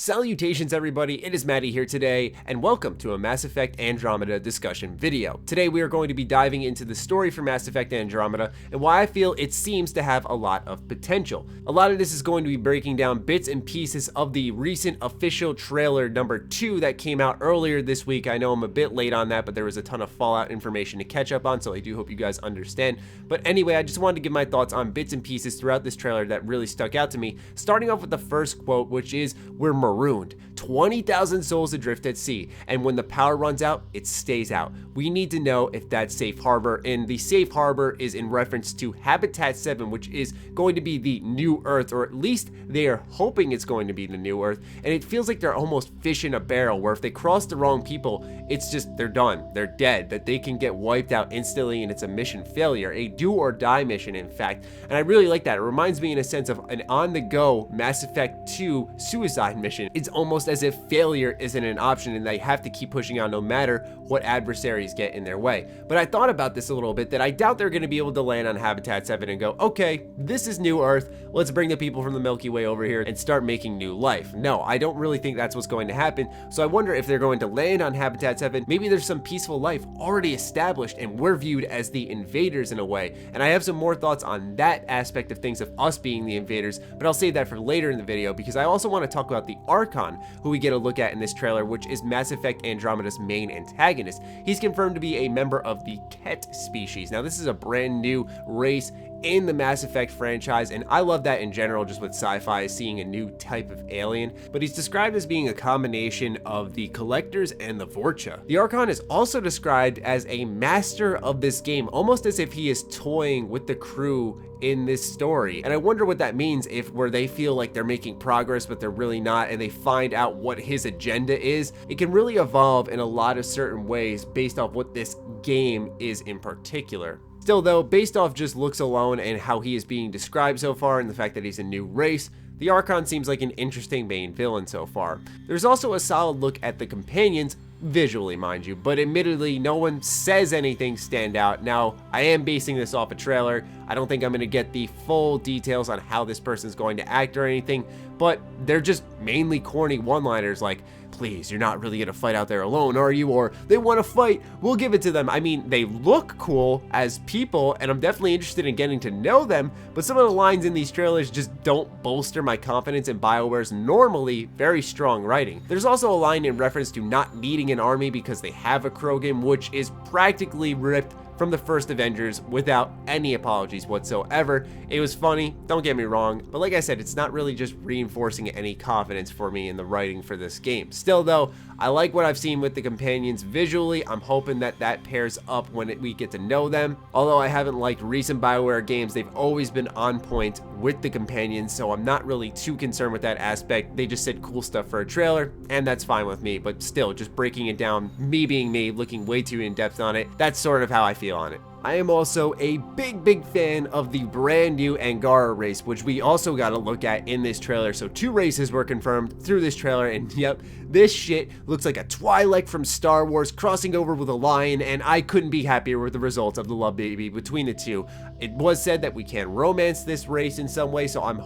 Salutations everybody, it is Matty here today, and welcome to a Mass Effect Andromeda discussion video. Today we are going to be diving into the story for Mass Effect Andromeda and why I feel it seems to have a lot of potential. A lot of this is going to be breaking down bits and pieces of the recent official trailer number 2 that came out earlier this week. I know I'm a bit late on that, but there was a ton of Fallout information to catch up on, so I do hope you guys understand. But anyway, I just wanted to give my thoughts on bits and pieces throughout this trailer that really stuck out to me, starting off with the first quote, which is, "We're marooned, 20,000 souls adrift at sea, and when the power runs out, it stays out. We need to know if that's safe harbor," and the safe harbor is in reference to Habitat 7, which is going to be the new Earth, or at least they are hoping it's going to be the new Earth, and it feels like they're almost fish in a barrel, where if they cross the wrong people, it's just, they're done, they're dead, that they can get wiped out instantly, and it's a mission failure, a do or die mission, in fact, and I really like that. It reminds me in a sense of an on-the-go Mass Effect 2 suicide mission. It's almost as if failure isn't an option and they have to keep pushing on no matter what adversaries get in their way. But I thought about this a little bit, that I doubt they're going to be able to land on Habitat 7 and go, okay, this is new Earth, let's bring the people from the Milky Way over here and start making new life. No, I don't really think that's what's going to happen, so I wonder if they're going to land on Habitat 7, maybe there's some peaceful life already established and we're viewed as the invaders in a way, and I have some more thoughts on that aspect of things, of us being the invaders, but I'll save that for later in the video because I also want to talk about the Archon, who we get a look at in this trailer, which is Mass Effect Andromeda's main antagonist. He's confirmed to be a member of the Ket species. Now, this is a brand new race in the Mass Effect franchise, and I love that in general, just with sci-fi, seeing a new type of alien, but he's described as being a combination of the Collectors and the Vorcha. The Archon is also described as a master of this game, almost as if he is toying with the crew in this story, and I wonder what that means, if where they feel like they're making progress but they're really not, and they find out what his agenda is. It can really evolve in a lot of certain ways based off what this game is in particular. Still though, based off just looks alone and how he is being described so far and the fact that he's a new race, the Archon seems like an interesting main villain so far. There's also a solid look at the companions, visually mind you, but admittedly no one says anything stand out. Now, I am basing this off a trailer. I don't think I'm going to get the full details on how this person's going to act or anything, but they're just mainly corny one-liners like, "Please, you're not really going to fight out there alone, are you?" Or, "They want to fight, we'll give it to them." I mean, they look cool as people, and I'm definitely interested in getting to know them, but some of the lines in these trailers just don't bolster my confidence in BioWare's normally very strong writing. There's also a line in reference to not needing an army because they have a Krogan, which is practically ripped from the first Avengers without any apologies whatsoever. It was funny, don't get me wrong, but like I said, it's not really just reinforcing any confidence for me in the writing for this game. Still though, I like what I've seen with the companions visually. I'm hoping that that pairs up when we get to know them. Although I haven't liked recent BioWare games, they've always been on point with the companions, so I'm not really too concerned with that aspect. They just said cool stuff for a trailer, and that's fine with me, but still, just breaking it down, me being me, looking way too in-depth on it, that's sort of how I feel on it. I am also a big fan of the brand new Angara race, which we also got to look at in this trailer. So 2 races were confirmed through this trailer, and yep, this shit looks like a Twi'lek from Star Wars crossing over with a lion, and I couldn't be happier with the results of the love baby between the two. It was said that we can romance this race in some way, so I'm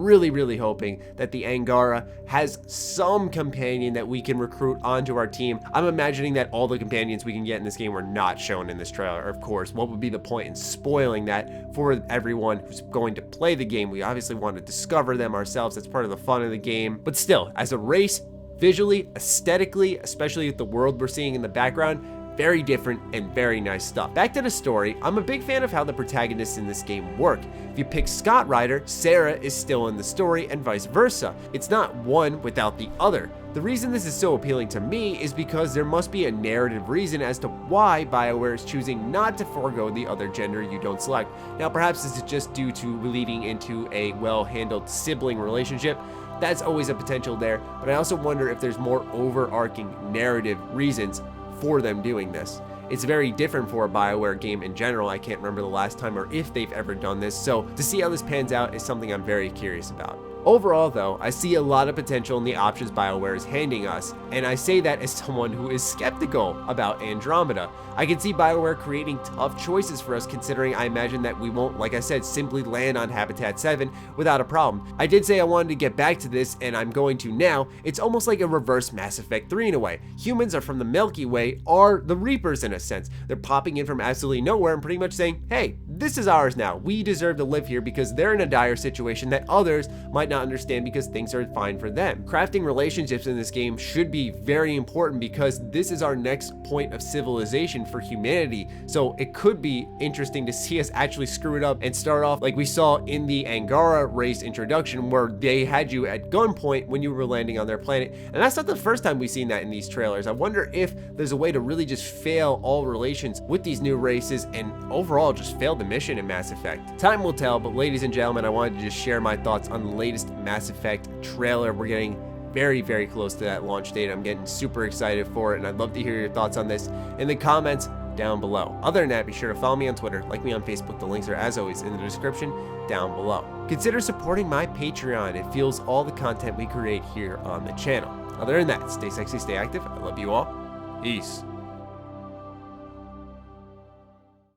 really hoping that the Angara has some companion that we can recruit onto our team. I'm imagining that all the companions we can get in this game were not shown in this trailer. Of course, what would be the point in spoiling that for everyone who's going to play the game? We obviously want to discover them ourselves. That's part of the fun of the game. But still, as a race, visually, aesthetically, especially with the world we're seeing in the background, very different and very nice stuff. Back to the story, I'm a big fan of how the protagonists in this game work. If you pick Scott Ryder, Sarah is still in the story and vice versa. It's not one without the other. The reason this is so appealing to me is because there must be a narrative reason as to why BioWare is choosing not to forego the other gender you don't select. Now, perhaps this is just due to leading into a well-handled sibling relationship. That's always a potential there, but I also wonder if there's more overarching narrative reasons for them doing this. It's very different for a BioWare game in general. I can't remember the last time or if they've ever done this, so to see how this pans out is something I'm very curious about. Overall though, I see a lot of potential in the options BioWare is handing us, and I say that as someone who is skeptical about Andromeda. I can see BioWare creating tough choices for us, considering I imagine that we won't, like I said, simply land on Habitat 7 without a problem. I did say I wanted to get back to this, and I'm going to now. It's almost like a reverse Mass Effect 3 in a way. Humans are from the Milky Way, are the Reapers in a sense. They're popping in from absolutely nowhere and pretty much saying, hey, this is ours now. We deserve to live here because they're in a dire situation that others might not understand because things are fine for them. Crafting relationships in this game should be very important because this is our next point of civilization for humanity. So it could be interesting to see us actually screw it up and start off like we saw in the Angara race introduction, where they had you at gunpoint when you were landing on their planet. And that's not the first time we've seen that in these trailers. I wonder if there's a way to really just fail all relations with these new races and overall just fail the mission in Mass Effect. Time will tell, but ladies and gentlemen, I wanted to just share my thoughts on the latest Mass Effect trailer. We're getting very, very close to that launch date. I'm getting super excited for it, and I'd love to hear your thoughts on this in the comments down below. Other than that, be sure to follow me on Twitter, like me on Facebook. The links are, as always, in the description down below. Consider supporting my Patreon. It fuels all the content we create here on the channel. Other than that, stay sexy, stay active. I love you all. Peace.